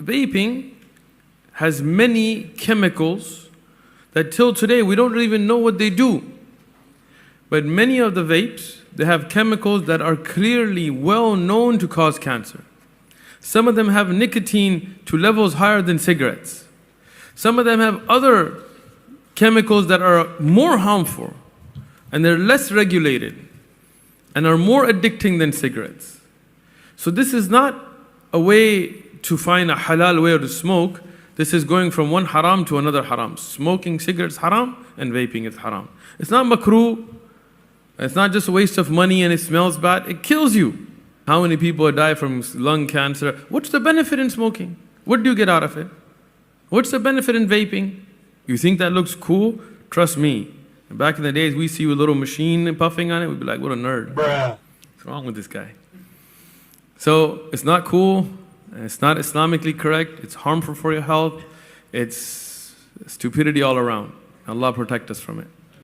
vaping has many chemicals that till today we don't even know what they do. But many of the vapes, they have chemicals that are clearly well known to cause cancer. Some of them have nicotine to levels higher than cigarettes. Some of them have other chemicals that are more harmful, and they're less regulated and are more addicting than cigarettes. So this is not a way to find a halal way to smoke. This is going from one haram to another haram. Smoking cigarettes haram and vaping is haram. It's not makruh. It's not just a waste of money and it smells bad. It kills you. How many people die from lung cancer? What's the benefit in smoking? What do you get out of it? What's the benefit in vaping? You think that looks cool? Trust me. Back in the days, we see a little machine puffing on it. We'd be like, what a nerd. Bruh. What's wrong with this guy? So it's not cool. It's not Islamically correct. It's harmful for your health. It's stupidity all around. Allah protect us from it.